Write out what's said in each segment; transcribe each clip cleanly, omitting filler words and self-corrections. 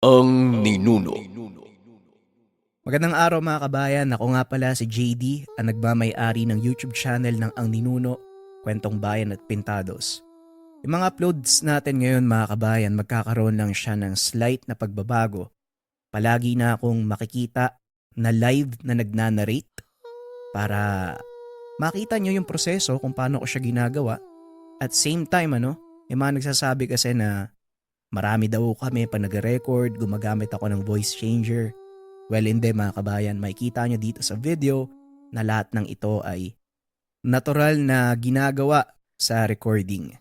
Ang ninuno. Magandang araw mga kabayan, ako nga pala si JD, ang nagmamay-ari ng YouTube channel ng Ang Ninuno, Kwentong Bayan at Pintados. Yung mga uploads natin ngayon mga kabayan, magkakaroon lang siya ng slight na pagbabago. Palagi na akong makikita na live na nagnanarrate para makita nyo yung proseso kung paano ko siya ginagawa. At same time, yung mga nagsasabi kasi na marami daw kami pag nag-record, gumagamit ako ng voice changer. Well, hindi mga kabayan, makikita nyo dito sa video na lahat ng ito ay natural na ginagawa sa recording.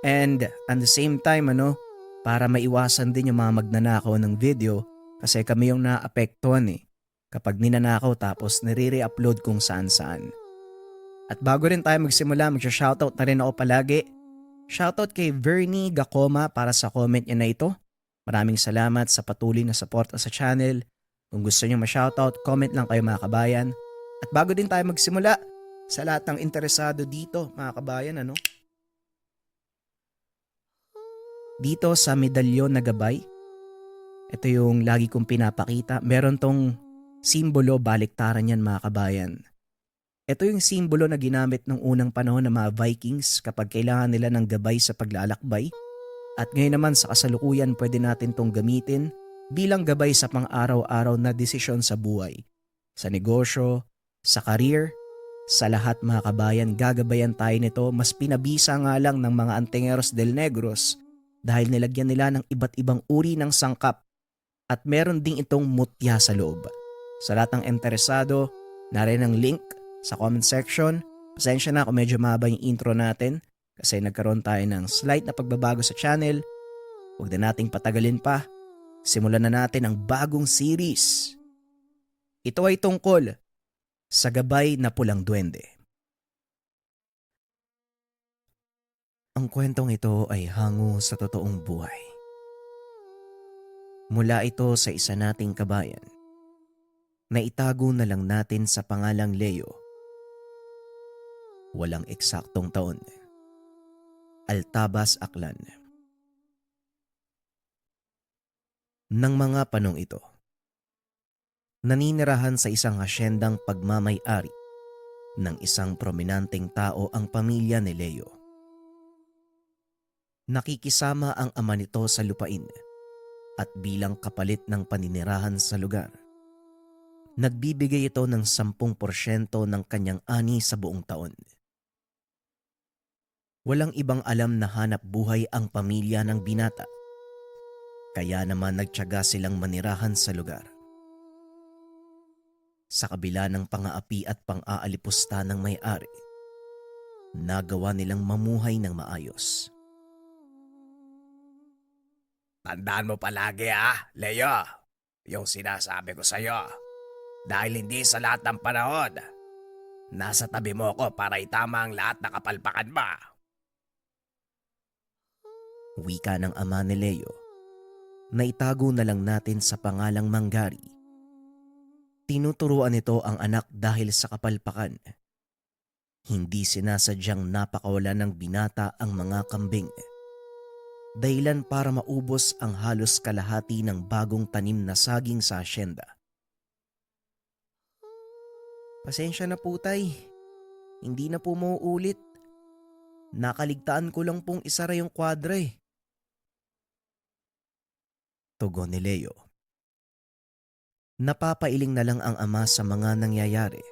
And at the same time, para maiwasan din yung mga magnanakaw ng video kasi kami yung naapektuhan kapag ninanakaw tapos nire-upload kung saan-saan. At bago rin tayo magsimula, magsha-shoutout na rin ako palagi. Shoutout kay Vernie Gacoma para sa comment niya na ito. Maraming salamat sa patuloy na suporta sa channel. Kung gusto niyo ma-shoutout, comment lang kayo mga kabayan. At bago din tayo magsimula, sa lahat ng interesado dito mga kabayan, dito sa medalyon na gabay, ito yung lagi kong pinapakita. Meron tong simbolo, baliktaran yan mga kabayan. Ito yung simbolo na ginamit ng unang panahon ng mga Vikings kapag kailangan nila ng gabay sa paglalakbay. At ngayon naman sa kasalukuyan pwede natin tong gamitin bilang gabay sa pang-araw-araw na desisyon sa buhay. Sa negosyo, sa career, sa lahat mga kabayan, gagabayan tayo nito. Mas pinabisa nga lang ng mga Antengeros del Negros dahil nilagyan nila ng iba't ibang uri ng sangkap at meron ding itong mutya sa loob. Sa lahat ng interesado, narin ang link sa comment section. Pasensya na kung medyo mahaba yung intro natin kasi nagkaroon tayo ng slight na pagbabago sa channel. Huwag na nating patagalin pa. Simulan na natin ang bagong series. Ito ay tungkol sa gabay na pulang duwende. Ang kwentong ito ay hango sa totoong buhay. Mula ito sa isa nating kabayan na itago na lang natin sa pangalang Leo. Walang eksaktong taon. Altabas, Aklan. Nang mga panong ito, naninirahan sa isang hasyendang pagmamay-ari ng isang prominenteng tao ang pamilya ni Leo. Nakikisama ang ama nito sa lupain at bilang kapalit ng paninirahan sa lugar, nagbibigay ito ng 10% ng kanyang ani sa buong taon. Walang ibang alam na hanap buhay ang pamilya ng binata. Kaya naman nagtiyaga silang manirahan sa lugar. Sa kabila ng pang-aapi at pang-aalipusta ng may-ari, nagawa nilang mamuhay ng maayos. Tandaan mo palagi Leo, yung sinasabi ko sa'yo. Dahil hindi sa lahat ng panahon, nasa tabi mo ko para itama ang lahat na kapalpakan mo. Wika ng ama ni Leo na itago na lang natin sa pangalang Manggari. Tinuturuan nito ang anak dahil sa kapalpakan. Hindi sinasadyang napakawala ng binata ang mga kambing. Dahilan para maubos ang halos kalahati ng bagong tanim na saging sa asyenda. Pasensya na po tay, hindi na po mauulit. Nakaligtaan ko lang pong isara yung kwadra Tugon ni Leo. Napapailing na lang ang ama sa mga nangyayari.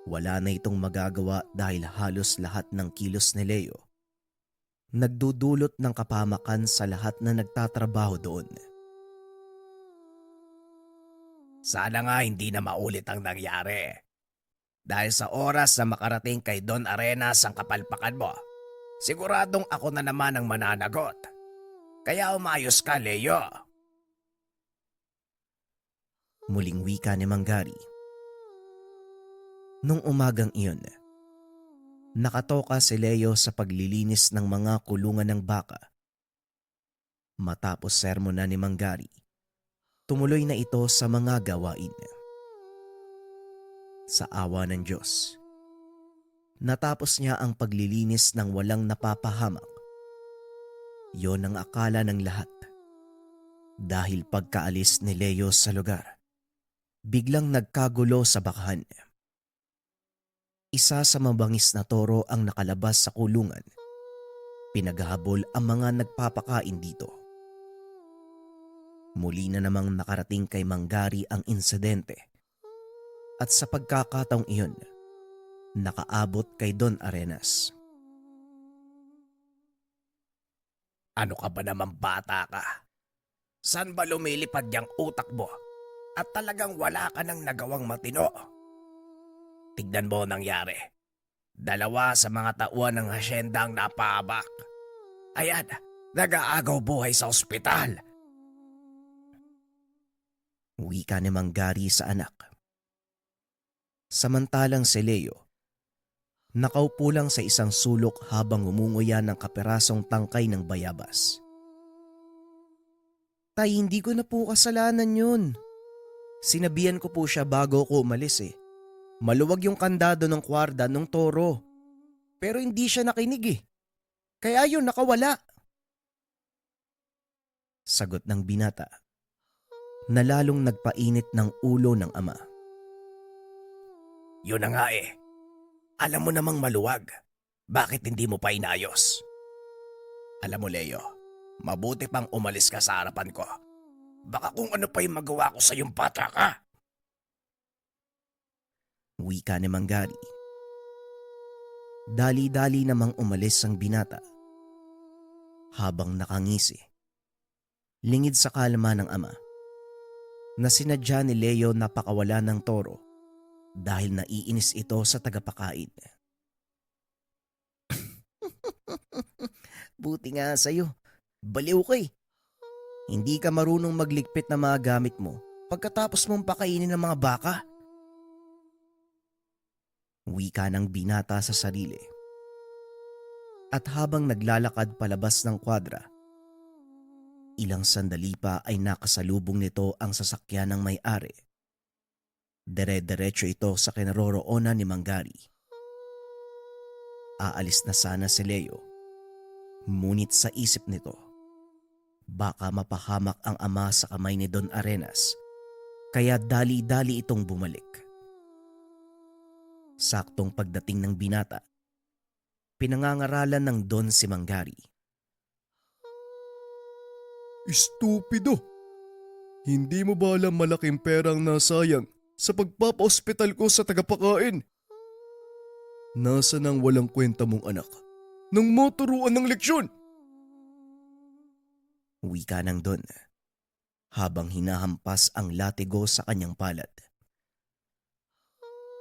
Wala na itong magagawa dahil halos lahat ng kilos ni Leo nagdudulot ng kapahamakan sa lahat na nagtatrabaho doon. Sana nga hindi na maulit ang nangyari. Dahil sa oras na makarating kay Don Arenas ang kapalpakan mo, siguradong ako na naman ang mananagot. Kaya umayos ka, Leo. Muling wika ni Manggari. Nung umagang iyon, nakatoka si Leo sa paglilinis ng mga kulungan ng baka. Matapos sermonan ni Manggari, tumuloy na ito sa mga gawain. Sa awa ng Diyos, natapos niya ang paglilinis ng walang napapahamak. Yon ang akala ng lahat. Dahil pagkaalis ni Leo sa lugar, biglang nagkagulo sa bakahan. Isa sa mabangis na toro ang nakalabas sa kulungan. Pinaghahabol ang mga nagpapakain dito. Muli na namang nakarating kay Manggari ang insidente. At sa pagkakataong iyon, nakaabot kay Don Arenas. Ano ka ba naman bata ka? Saan ba lumilipad yung utak mo? At talagang wala ka nang nagawang matino. Tignan mo ang nangyari. Dalawa sa mga tauhan ng hasyenda ang napaabak. Ayan, nag-aagaw buhay sa ospital. Wika ni Manggari sa anak. Samantalang si Leo, nakaupo lang sa isang sulok habang umunguya ng kaperasong tangkay ng bayabas. Tay, hindi ko na po kasalanan yun. Sinabihan ko po siya bago ako umalis eh. Maluwag yung kandado ng kwarda ng toro. Pero hindi siya nakinig eh. Kaya yun, nakawala. Sagot ng binata, na lalong nagpainit ng ulo ng ama. Yun na nga eh. Alam mo namang maluwag. Bakit hindi mo pa inayos? Alam mo Leo, mabuti pang umalis ka sa harapan ko. Baka kung ano pa yung magawa ko sa iyong bata ka. Wika ni Manggari. Dali-dali namang umalis ang binata. Habang nakangisi, lingid sa kalma ng ama, na sinadya ni Leo na pakawala ng toro dahil naiinis ito sa tagapakain. Buti nga sa'yo, baliw ka eh. Hindi ka marunong magligpit ng mga gamit mo pagkatapos mong pakainin ng mga baka. Wika ng binata sa sarili. At habang naglalakad palabas ng kwadra, ilang sandali pa ay nakasalubong nito ang sasakyan ng may-ari. Dire-diretso ito sa kinaroroonan ni Manggari. Aalis na sana si Leo, ngunit sa isip nito, baka mapahamak ang ama sa kamay ni Don Arenas, kaya dali-dali itong bumalik. Saktong pagdating ng binata, pinangangaralan ng Don si Manggari. Estupido! Hindi mo ba alam malaking perang nasayang sa pagpapa-ospital ko sa tagapakain? Nasa nang walang kwenta mong anak nang maturuan ng leksyon? Wika ng Don, habang hinahampas ang latigo sa kanyang palad.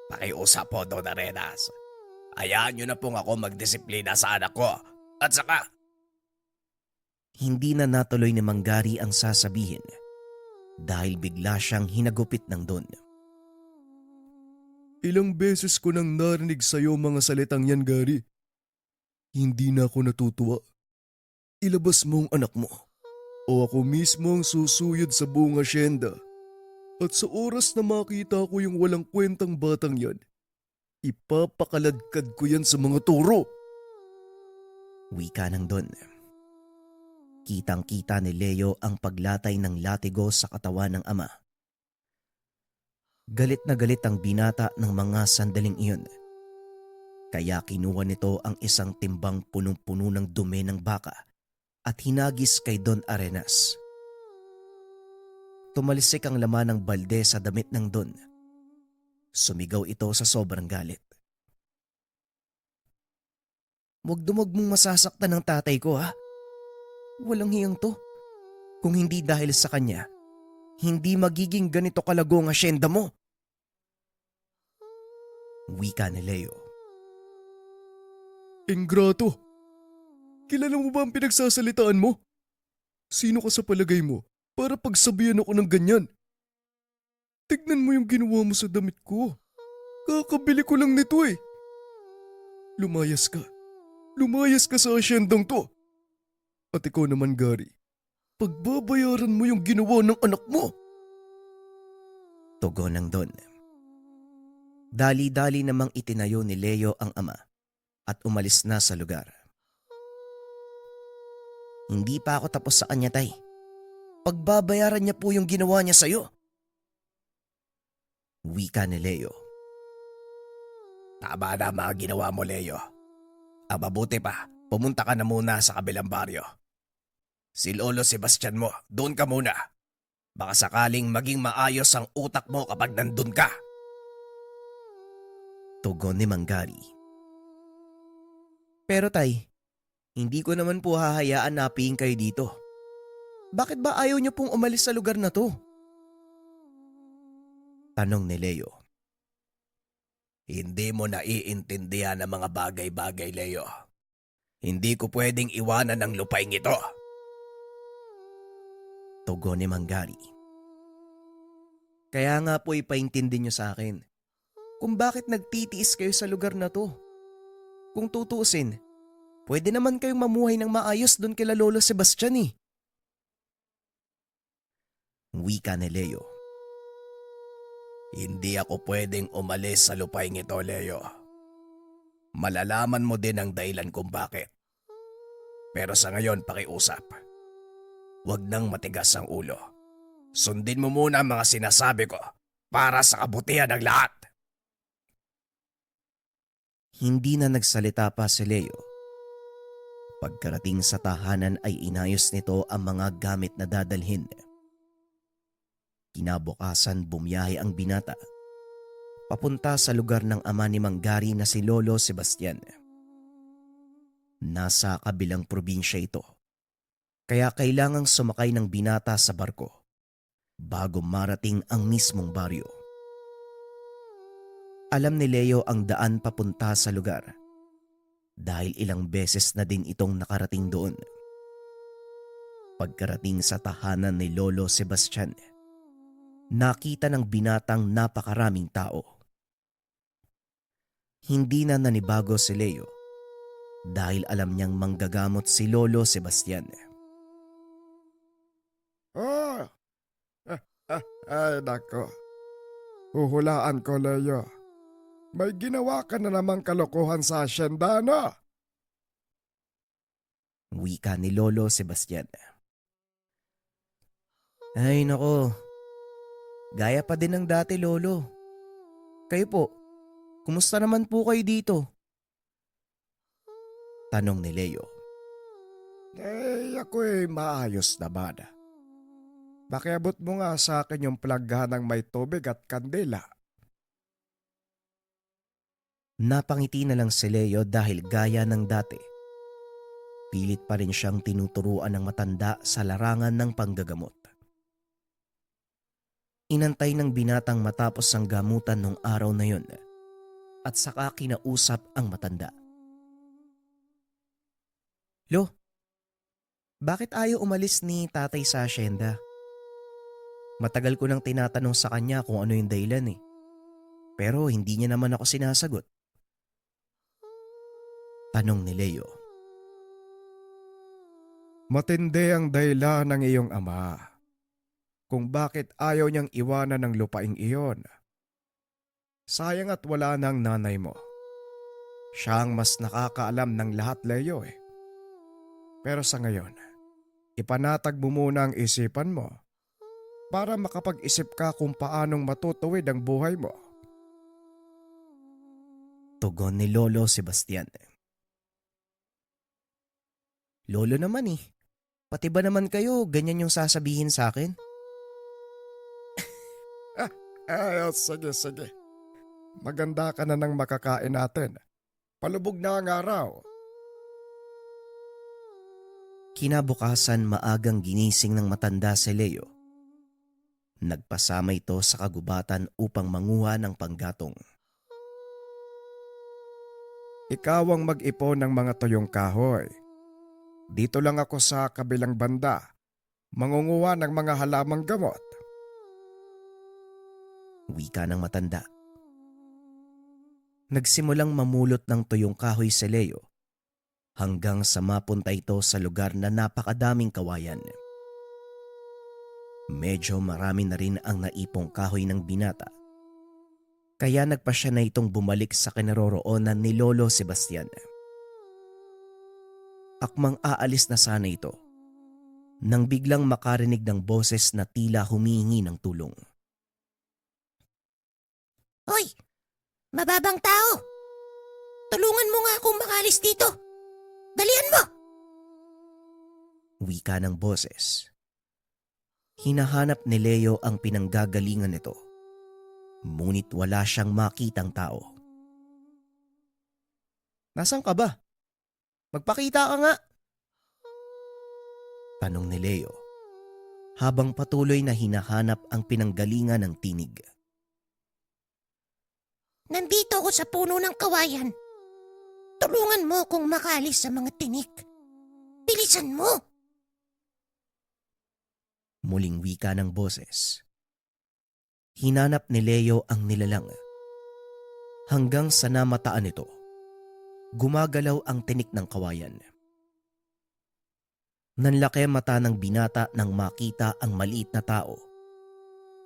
Pakiusap po, Don Arenas. Hayaan niyo na pong ako magdisiplina sa anak ko. At saka, Hindi na natuloy ni Manggari ang sasabihin dahil bigla siyang hinagupit ng Don. Ilang beses ko nang narinig sa'yo mga salitang yan, Gary. Hindi na ako natutuwa. Ilabas mo ang anak mo o ako mismo ang susuyod sa buong asyenda. At sa oras na makita ko yung walang kwentang batang yan, ipapakaladkad ko yan sa mga toro. Wika ng Don. Kitang-kita ni Leo ang paglatay ng latigo sa katawan ng ama. Galit na galit ang binata ng mga sandaling iyon. Kaya kinuha nito ang isang timbang punong-puno ng dumi ng baka at hinagis kay Don Arenas. Tumalisik ang laman ng balde sa damit ng Don. Sumigaw ito sa sobrang galit. Wag mong masasaktan ng tatay ko ha. Walang hiyang to. Kung hindi dahil sa kanya, hindi magiging ganito kalago ang asyenda mo. Wika ni Leo. Ingrato! Kilala mo ba ang pinagsasalitaan mo? Sino ka sa palagay mo para pagsabihan ako ng ganyan? Tignan mo yung ginawa mo sa damit ko. Kakabili ko lang nito eh. Lumayas ka. Lumayas ka sa asyendang to. At ikaw naman, Gary, pagbabayaran mo yung ginawa ng anak mo. Tugon ng Don. Dali-dali namang itinayo ni Leo ang ama at umalis na sa lugar. Hindi pa ako tapos sa kanya, tay. pagbabayaran niya po yung ginawa niya sa'yo. Wika ni Leo. Tama na mga ginawa mo, Leo. Ang mabuti pa, pumunta ka na muna sa kabilang baryo. Si Lolo Sebastian mo, doon ka muna. Baka sakaling maging maayos ang utak mo kapag nandun ka. Tugon ni Manggari. Pero tay, hindi ko naman po hahayaan na apihin kayo dito. Bakit ba ayaw niyo pong umalis sa lugar na to? Tanong ni Leo. Hindi mo naiintindihan ang mga bagay-bagay, Leo. Hindi ko pwedeng iwanan ang lupaing ito. Tugon ni Manggari. Kaya nga po ipaintindi niyo sa akin kung bakit nagtitiis kayo sa lugar na to. Kung tutuusin, pwede naman kayong mamuhay ng maayos doon kila Lolo Sebastian eh. Wika ni Leo. Hindi ako pwedeng umalis sa lupaing ito, Leo. Malalaman mo din ang dahilan kung bakit. Pero sa ngayon, pakiusap. Huwag nang matigas ang ulo. Sundin mo muna ang mga sinasabi ko para sa kabutihan ng lahat. Hindi na nagsalita pa si Leo. Pagkarating sa tahanan ay inayos nito ang mga gamit na dadalhin. Kinabukasan bumiyahe ang binata papunta sa lugar ng ama ni Manggari na si Lolo Sebastian. Nasa kabilang probinsya ito, kaya kailangang sumakay ng binata sa barko bago marating ang mismong baryo. Alam ni Leo ang daan papunta sa lugar dahil ilang beses na din itong nakarating doon. Pagkarating sa tahanan ni Lolo Sebastian, nakita ng binatang napakaraming tao. Hindi na nanibago si Leo dahil alam niyang manggagamot si Lolo Sebastian. Oh! Ay nako. Huhulaan ko, Leo. May ginawa ka na namang kalokohan sa asyenda, no? Wika ni Lolo Sebastian. Ay nako, gaya pa din ng dati, Lolo. Kayo po, kumusta naman po kayo dito? Tanong ni Leo. Ako'y maayos naman. Pakiabot mo nga sa akin yung plagha ng may tubig at kandila. Napangiti na lang si Leo dahil gaya ng dati. Pilit pa rin siyang tinuturuan ng matanda sa larangan ng panggagamot. Inantay ng binatang matapos ang gamutan nung araw na yun at saka kinausap ang matanda. Lo, bakit ayaw umalis ni tatay sa asyenda? Matagal ko nang tinatanong sa kanya kung ano yung dahilan eh. Pero hindi niya naman ako sinasagot. Tanong ni Leo. Matindi ang dahilan ng iyong ama kung bakit ayaw niyang iwanan ng lupaing iyon. Sayang at wala ng nanay mo. Siya ang mas nakakaalam ng lahat, Leo eh. Pero sa ngayon, ipanatag mo muna ang isipan mo para makapag-isip ka kung paanong matutuwid ang buhay mo. Tugon ni Lolo Sebastian. Lolo naman eh, pati ba naman kayo ganyan yung sasabihin sa akin? Sige. Maganda ka na ng makakain natin. Palubog na ang araw. Kinabukasan maagang ginising ng matanda si Leo. Nagpasama ito sa kagubatan upang manguha ng panggatong. Ikaw ang mag-ipon ng mga tuyong kahoy. Dito lang ako sa kabilang banda, mangunguha ng mga halamang gamot. Wika ng matanda. Nagsimulang mamulot ng tuyong kahoy si Leo hanggang sa mapunta ito sa lugar na napakadaming kawayan. Medyo marami na rin ang naipong kahoy ng binata. Kaya nagpasya na itong bumalik sa kinaroroonan ni Lolo Sebastian. Akmang aalis na sana ito nang biglang makarinig ng boses na tila humihingi ng tulong. Hoy! Mababang tao! Tulungan mo nga akong makalis dito! Dalian mo! Wika ng boses. Hinahanap ni Leo ang pinanggagalingan nito. Ngunit wala siyang makitang tao. Nasaan ka ba? Magpakita ka nga! Tanong ni Leo habang patuloy na hinahanap ang pinanggalingan ng tinig. Nandito ako sa puno ng kawayan. Tulungan mo akong makalis sa mga tinik. Bilisan mo! Muling wika ng boses. Hinanap ni Leo ang nilalang. Hanggang sa namataan nito, gumagalaw ang tinik ng kawayan. Nanlaki mata ng binata nang makita ang maliit na tao.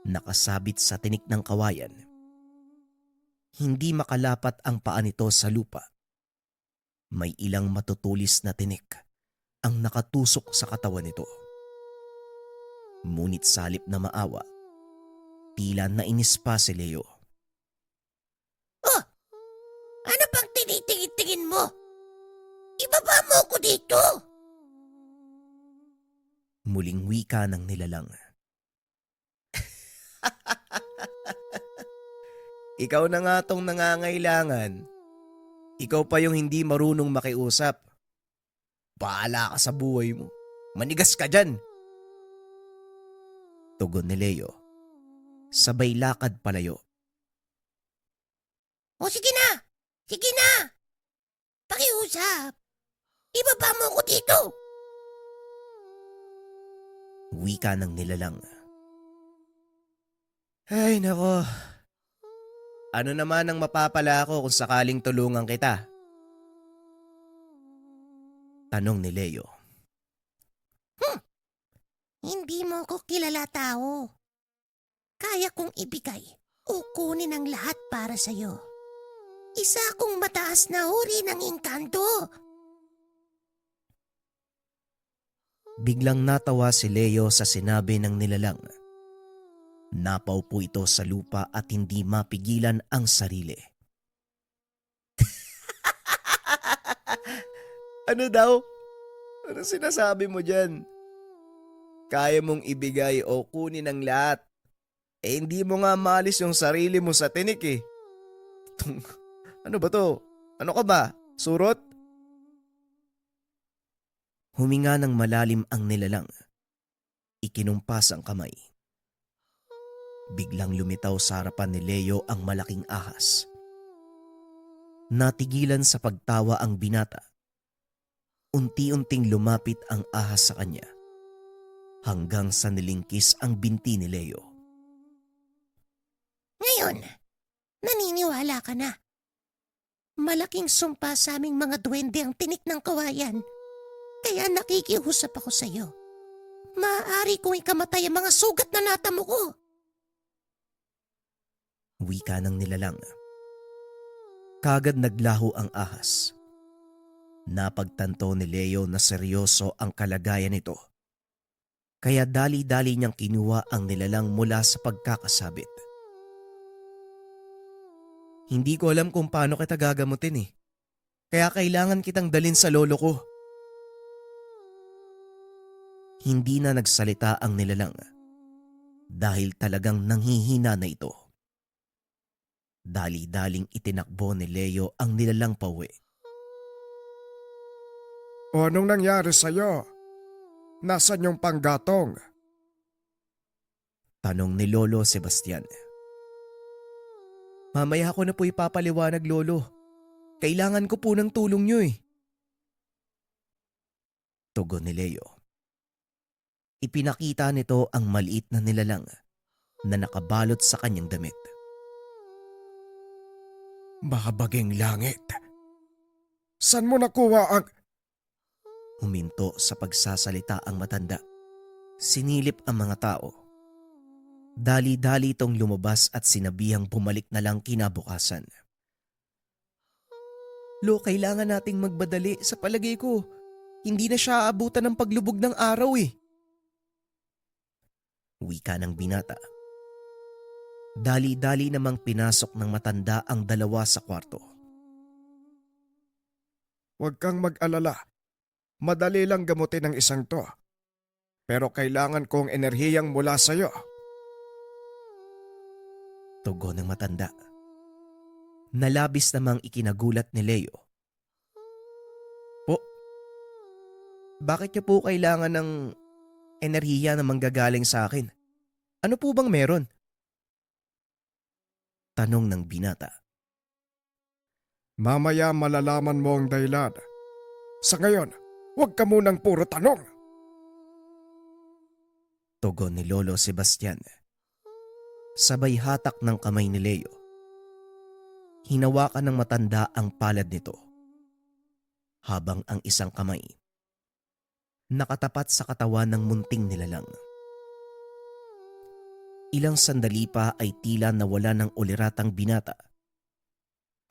Nakasabit sa tinik ng kawayan. Hindi makalapat ang paa nito sa lupa. May ilang matutulis na tinik ang nakatusok sa katawan nito. Ngunit salip na maawa, tila nainis pa si Leo. Oh! Ano pang tinitingin-tingin mo? Ibaba mo ako dito! Muling wika ng nilalang. Ikaw na nga tong nangangailangan. Ikaw pa yung hindi marunong makiusap. Bahala ka sa buhay mo. Manigas ka dyan. Tugon ni Leo. Sabay lakad palayo. O sige na! Sige na! Pakiusap! Ibaba mo ako dito! Wika ng nilalang. Ay nako. Ano naman ang mapapala ko kung sakaling tulungan kita? Tanong ni Leo. Hindi mo ako kilala tao. Kaya kong ibigay o kunin ang lahat para sa'yo. Isa akong mataas na uri ng engkanto. Biglang natawa si Leo sa sinabi ng nilalang. Napaupo ito sa lupa at hindi mapigilan ang sarili. Ano daw? Ano sinasabi mo dyan? Kaya mong ibigay o kunin ang lahat. Eh hindi mo nga maalis yung sarili mo sa tinik eh. Ano ba to? Ano ka ba? Surot? Huminga ng malalim ang nilalang. Ikinumpas ang kamay. Biglang lumitaw sa harapan ni Leo ang malaking ahas. Natigilan sa pagtawa ang binata. Unti-unting lumapit ang ahas sa kanya. Hanggang sa nilingkis ang binti ni Leo. Ngayon, naniniwala ka na. Malaking sumpa sa aming mga duwende ang tinik ng kawayan. Kaya nakikiusap ako sa iyo. Maaari kong ikamatay ang mga sugat na natamo ko. Wika ng nilalang. Kagad naglaho ang ahas. Napagtanto ni Leo na seryoso ang kalagayan nito. Kaya dali-dali niyang kinuha ang nilalang mula sa pagkakasabit. Hindi ko alam kung paano kita gagamutin eh. Kaya kailangan kitang dalin sa lolo ko. Hindi na nagsalita ang nilalang dahil talagang nanghihina na ito. Dali-daling itinakbo ni Leo ang nilalang pauwi. O anong nangyari sa'yo? Nasaan yung panggatong? Tanong ni Lolo Sebastian. Mamaya ko na po ipapaliwanag, Lolo. Kailangan ko po ng tulong niyo eh. Tugon ni Leo. Ipinakita nito ang maliit na nilalang na nakabalot sa kanyang damit. Mahabaging langit. San mo nakuha ang... Huminto sa pagsasalita ang matanda. Sinilip ang mga tao. Dali-dali itong lumabas at sinabihang bumalik na lang kinabukasan. Lo, kailangan nating magbadali sa palagay ko. Hindi na siya aabutan ng paglubog ng araw eh. Wika ng binata. Dali-dali namang pinasok ng matanda ang dalawa sa kwarto. Huwag kang mag-alala. Madali lang gamutin ang isang to. Pero kailangan kong enerhiyang mula sa'yo. Tugon ng matanda. Nalabis namang ikinagulat ni Leo. Po, bakit niyo po kailangan ng enerhiya na manggagaling sa akin? Ano po bang meron? Tanong ng binata. Mamaya malalaman mo ang dahilan. Sa ngayon, huwag ka munang puro tanong. Tugon ni Lolo Sebastian. Sabay hatak ng kamay ni Leo. Hinawakan ng matanda ang palad nito. Habang ang isang kamay nakatapat sa katawan ng munting nilalang. Ilang sandali pa ay tila nawala ng uliratang binata.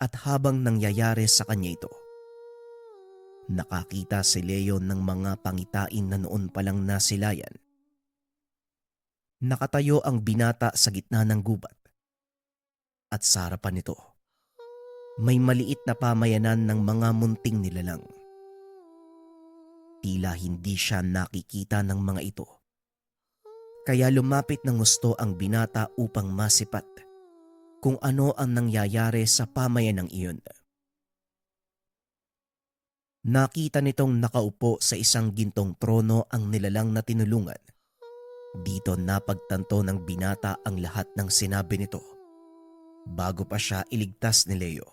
At habang nangyayari sa kanya ito, nakakita si Leo ng mga pangitain na noon palang nasilayan. Nakatayo ang binata sa gitna ng gubat. At sa harapan nito, may maliit na pamayanan ng mga munting nilalang. Tila hindi siya nakikita ng mga ito. Kaya lumapit ng gusto ang binata upang masipat kung ano ang nangyayari sa pamayanang iyon. Nakita nitong nakaupo sa isang gintong trono ang nilalang na tinulungan. Dito napagtanto ng binata ang lahat ng sinabi nito bago pa siya iligtas ni Leo.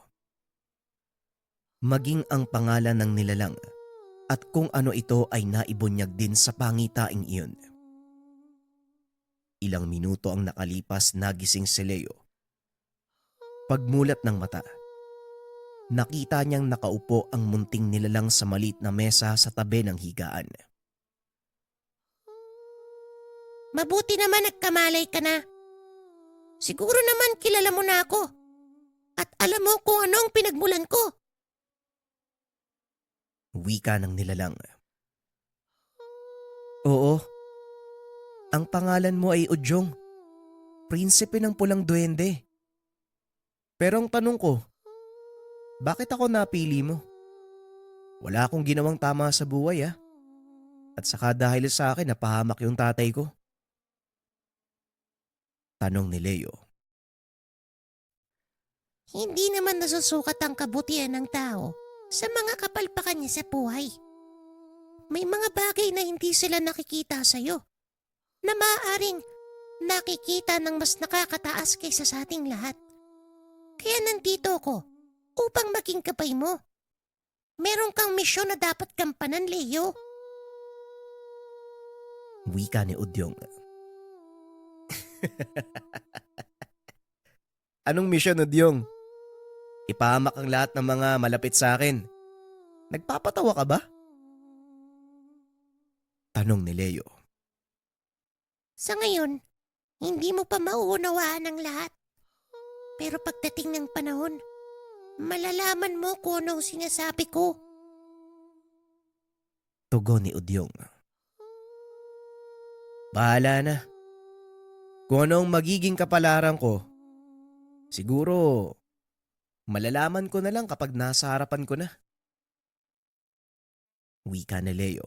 Maging ang pangalan ng nilalang at kung ano ito ay naibunyag din sa pangitaing iyon. Ilang minuto ang nakalipas, nagising si Leo. Pagmulat ng mata, nakita niyang nakaupo ang munting nilalang sa maliit na mesa sa tabi ng higaan. Mabuti naman nagkamalay ka na. Siguro naman kilala mo na ako. At alam mo kung anong pinagmulan ko. Wika ng nilalang. Oo. Ang pangalan mo ay Udyong, prinsipe ng pulang duwende. Pero ang tanong ko, bakit ako napili mo? Wala akong ginawang tama sa buhay At saka dahil sa akin napahamak yung tatay ko. Tanong ni Leo. Hindi naman nasusukat ang kabutihan ng tao sa mga kapalpakan niya sa buhay. May mga bagay na hindi sila nakikita sa'yo na maaaring nakikita ng mas nakakataas kaysa sa ating lahat. Kaya nandito ako upang maging gabay mo. Meron kang misyon na dapat gampanan, Leo. Wika ni Udyong. Anong misyon, Udyong? Ipahamak ang lahat ng mga malapit sa akin. Nagpapatawa ka ba? Tanong ni Leo. Sa ngayon, hindi mo pa mauunawaan ang lahat. Pero pagdating ng panahon, malalaman mo kung anong sinasabi ko. Tugon ni Udyong. Bahala na. Kung anong magiging kapalaran ko, siguro malalaman ko na lang kapag nasa harapan ko na. Wika ni Leo.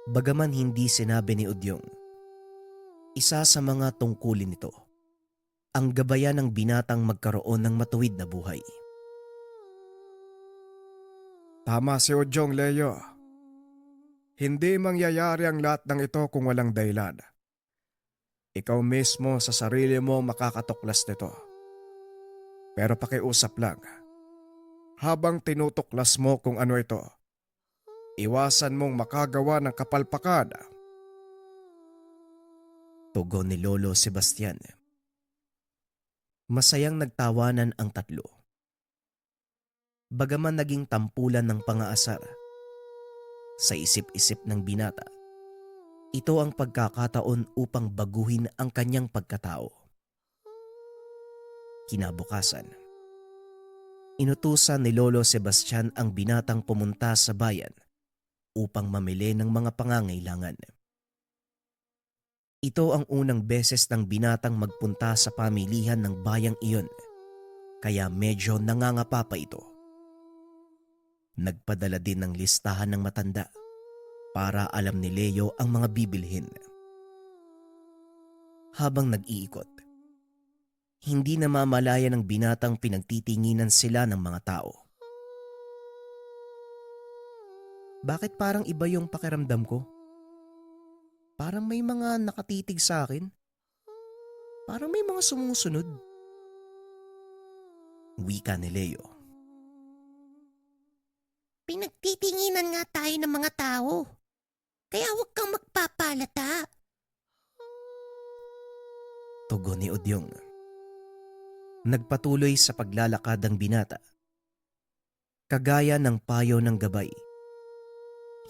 Bagaman hindi sinabi ni Udyong, isa sa mga tungkulin nito, ang gabayan ng binatang magkaroon ng matuwid na buhay. Tama si Udyong, Leo. Hindi mangyayari ang lahat ng ito kung walang dahilan. Ikaw mismo sa sarili mo makakatuklas nito. Pero pakiusap lang. Habang tinutuklas mo kung ano ito, iwasan mong makagawa ng kapalpakan. Tugon ni Lolo Sebastian. Masayang nagtawanan ang tatlo. Bagaman naging tampulan ng pangaasar, sa isip-isip ng binata, ito ang pagkakataon upang baguhin ang kanyang pagkatao. Kinabukasan, inutusan ni Lolo Sebastian ang binatang pumunta sa bayan upang mamili ng mga pangangailangan. Ito ang unang beses ng binatang magpunta sa pamilihan ng bayang iyon, kaya medyo nangangapa pa ito. Nagpadala din ng listahan ng matanda para alam ni Leo ang mga bibilhin. Habang nag-iikot, hindi namamalaya ng binatang pinagtitinginan sila ng mga tao. Bakit parang iba yung pakiramdam ko? Parang may mga nakatitig sa akin. Parang may mga sumusunod. Wika ni Leo. Pinagtitinginan nga tayo ng mga tao. Kaya huwag kang magpapalata. Tugon ni Udyong. Nagpatuloy sa paglalakad ang binata. Kagaya ng payo ng gabay,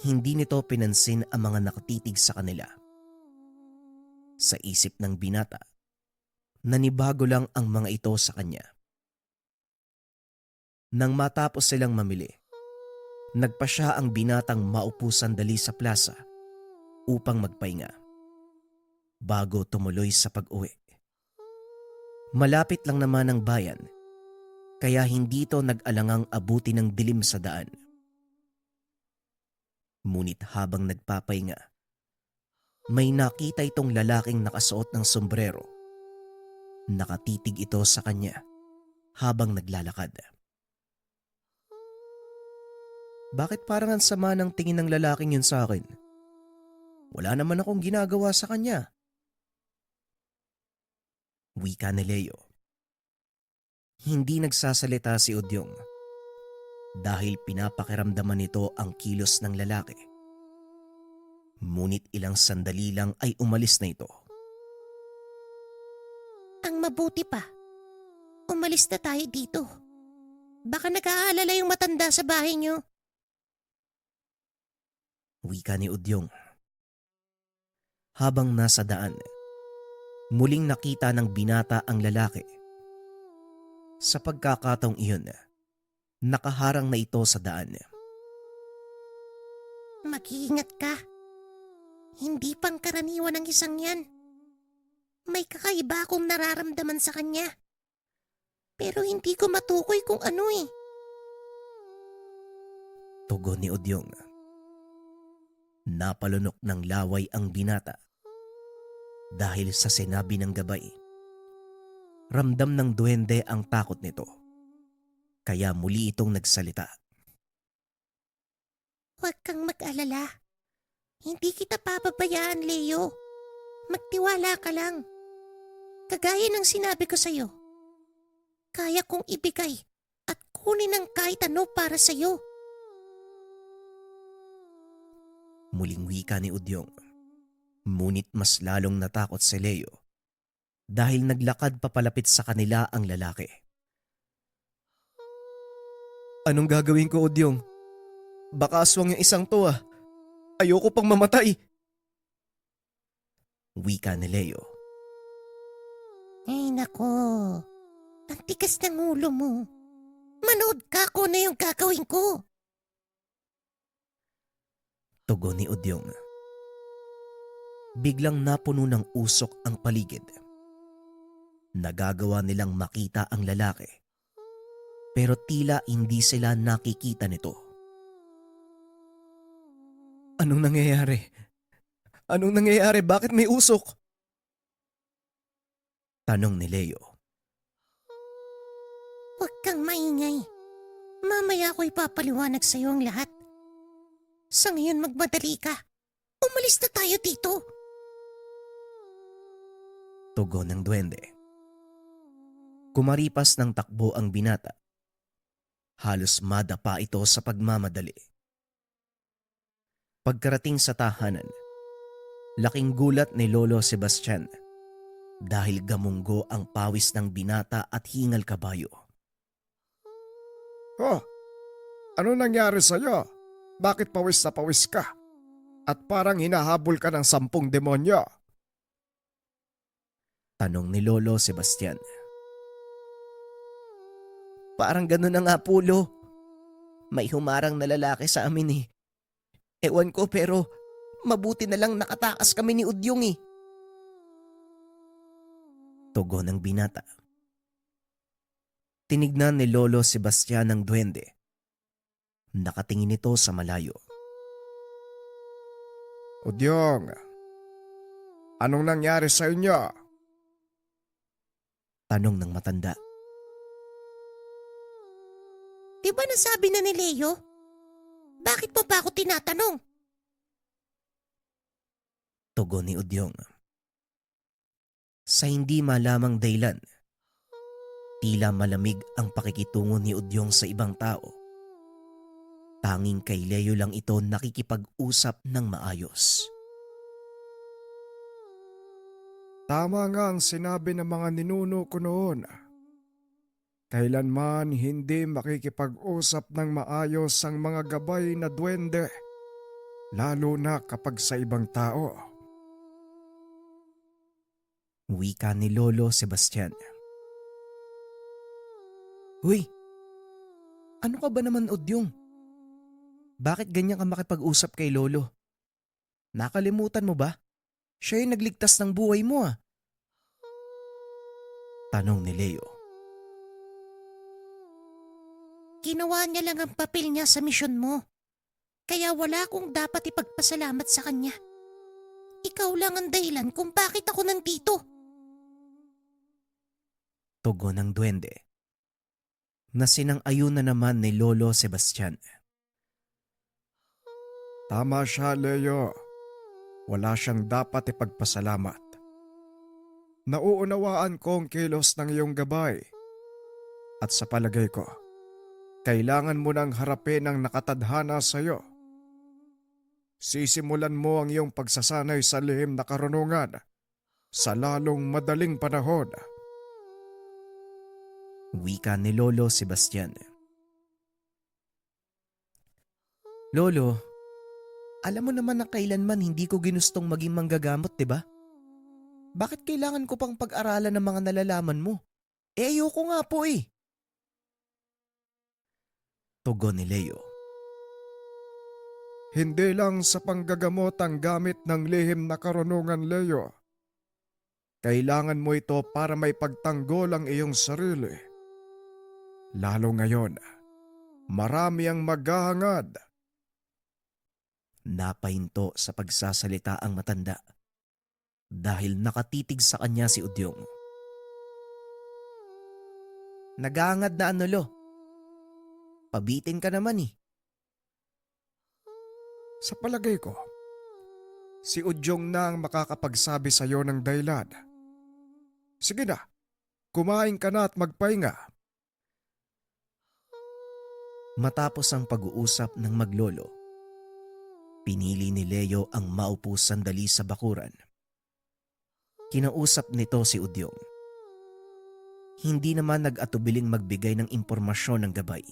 hindi nito pinansin ang mga nakatitig sa kanila. Sa isip ng binata, nanibago lang ang mga ito sa kanya. Nang matapos silang mamili, nagpasya ang binatang maupo sandali sa plaza upang magpahinga bago tumuloy sa pag-uwi. Malapit lang naman ang bayan, kaya hindi ito nag-alangang abuti ng dilim sa daan. Ngunit habang nagpapahinga, may nakita itong lalaking nakasuot ng sombrero. Nakatitig ito sa kanya habang naglalakad. Bakit parang ang sama ng tingin ng lalaking yun sa akin? Wala naman akong ginagawa sa kanya. Wika ni Leo. Hindi nagsasalita si Udyong dahil pinapakiramdaman nito ang kilos ng lalaki. Ngunit ilang sandali lang ay umalis na ito. Ang mabuti pa, umalis na tayo dito. Baka nag-aalala yung matanda sa bahay niyo. Wika ni Udyong. Habang nasa daan, muling nakita ng binata ang lalaki. Sa pagkakataong iyon, nakaharang na ito sa daan. Mag-iingat ka. Hindi pangkaraniwan ang isang yan. May kakaiba akong nararamdaman sa kanya. Pero hindi ko matukoy kung ano eh. Tugon ni Udyong. Napalunok ng laway ang binata dahil sa sinabi ng gabay. Ramdam ng duwende ang takot nito, kaya muli itong nagsalita. Huwag kang mag-alala. Hindi kita papabayaan, Leo. Magtiwala ka lang. Kagaya ng sinabi ko sa'yo, kaya kong ibigay at kunin ang kahit ano para sa'yo. Muling wika ni Udyong. Ngunit mas lalong natakot si Leo dahil naglakad papalapit sa kanila ang lalaki. Anong gagawin ko, Udyong? Baka aswang yung isang to ah. Ayoko pang mamatay. Wika ni Leo. Ay nako, ang tigas ng ulo mo. Manood ka kung ano yung gagawin ko. Tugon ni Udyong. Biglang napuno ng usok ang paligid. Nagagawa nilang makita ang lalaki, pero tila hindi sila nakikita nito. Anong nangyayari? Anong nangyayari? Bakit may usok? Tanong ni Leo. Huwag kang maingay. Mamaya ko ipapaliwanag sa'yo ang lahat. Sa ngayon magmadali ka. Umalis na tayo dito. Tugon ng duwende. Kumaripas ng takbo ang binata. Halos madapa ito sa pagmamadali. Pagkarating sa tahanan, laking gulat ni Lolo Sebastian dahil gamunggo ang pawis ng binata at hingal kabayo. Oh, ano nangyari sa'yo? Bakit pawis na pawis ka? At parang hinahabol ka ng 10 demonyo. Tanong ni Lolo Sebastian. Parang ganun na nga po, Lo. May humarang na lalaki sa amin eh. Ewan ko pero mabuti na lang nakatakas kami ni Udyong eh. Tugon ng binata. Tinignan ni Lolo Sebastian ang duwende. Nakatingin ito sa malayo. Udyong, anong nangyari sa inyo? Tanong ng matanda. Di ba nasabi na ni Leo? Bakit mo pa ako tinatanong? Tugon ni Udyong. Sa hindi malamang dahilan, tila malamig ang pakikitungo ni Udyong sa ibang tao. Tanging kay Leo lang ito nakikipag-usap ng maayos. Tama nga ang sinabi ng mga ninuno ko noon. Kailanman hindi makikipag-usap ng maayos ang mga gabay na duwende, lalo na kapag sa ibang tao. Wika ni Lolo Sebastian. Huy, ano ka ba naman, Udyong? Bakit ganyan ka makipag-usap kay Lolo? Nakalimutan mo ba? Siya yung nagligtas ng buhay mo ah. Tanong ni Leo. Ginawa niya lang ang papel niya sa misyon mo. Kaya wala akong dapat ipagpasalamat sa kanya. Ikaw lang ang dahilan kung bakit ako nandito. Tugon ng duwende. Na sinang-ayun na naman ni Lolo Sebastian. Tama siya, Leo. Wala siyang dapat ipagpasalamat. Nauunawaan ko ang kilos ng iyong gabay. At sa palagay ko, kailangan mo nang harapin ang nakatadhana sa iyo. Sisimulan mo ang iyong pagsasanay sa lihim na karunungan sa lalong madaling panahon. Wika ni Lolo Sebastian. Lolo, alam mo naman na kailanman hindi ko ginustong maging manggagamot, di ba? Bakit kailangan ko pang pag-aralan ng mga nalalaman mo? Ayoko nga po eh. Tugon ni Leo. Hindi lang sa panggagamot ang gamit ng lihim na karunungan, Leo. Kailangan mo ito para may pagtanggol ang iyong sarili. Lalo ngayon, marami ang maghahangad. Napahinto sa pagsasalita ang matanda dahil nakatitig sa kanya si Udyong. Nagahangad na ano lo? Pabitin ka naman eh. Sa palagay ko, si Udyong na ang makakapagsabi sa iyo ng dahilan. Sige na, kumain ka na at magpahinga. Matapos ang pag-uusap ng maglolo, pinili ni Leo ang maupo sandali sa bakuran. Kinausap nito si Udyong. Hindi naman nag-atubiling magbigay ng impormasyon ng gabay.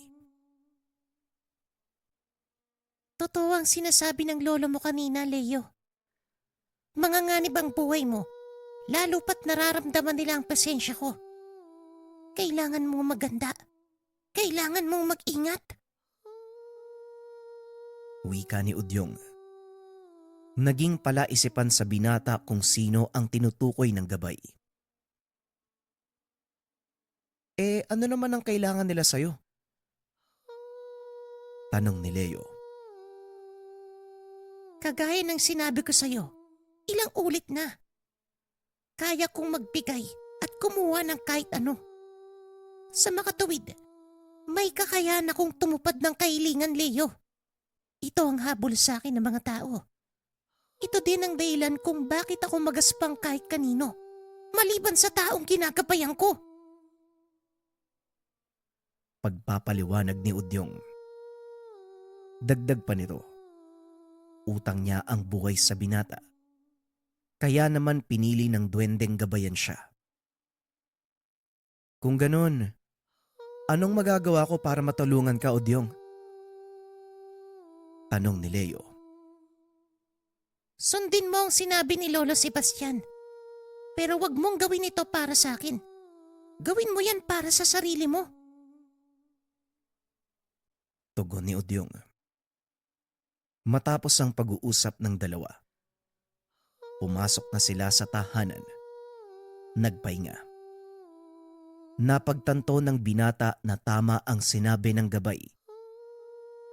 Totoo ang sinasabi ng lolo mo kanina, Leo. Manganganib ang buhay mo, lalo pat nararamdaman nila ang pasensya ko. Kailangan mong maganda. Kailangan mong mag-ingat. Wika ni Udyong. Naging palaisipan sa binata kung sino ang tinutukoy ng gabay. Ano naman ang kailangan nila sa'yo? Tanong ni Leo. Kagaya ng sinabi ko sa'yo, ilang ulit na. Kaya kong magbigay at kumuha ng kahit ano. Sa makatuwid, may kakayahan akong tumupad ng kahilingan, Leo. Ito ang habol sa akin ng mga tao. Ito din ang dahilan kung bakit ako magaspang kahit kanino, maliban sa taong ginagabayan ko. Pagpapaliwanag ni Udyong. Dagdag pa nito, utang niya ang buhay sa binata. Kaya naman pinili ng duwendeng gabayan siya. Kung ganon, anong magagawa ko para matulungan ka, Udyong? Tanong ni Leo. Sundin mo ang sinabi ni Lolo Sebastian. Pero wag mong gawin ito para sa akin. Gawin mo yan para sa sarili mo. Tugon ni Udyong. Matapos ang pag-uusap ng dalawa, pumasok na sila sa tahanan. Nagpahinga. Napagtanto ng binata na tama ang sinabi ng gabay.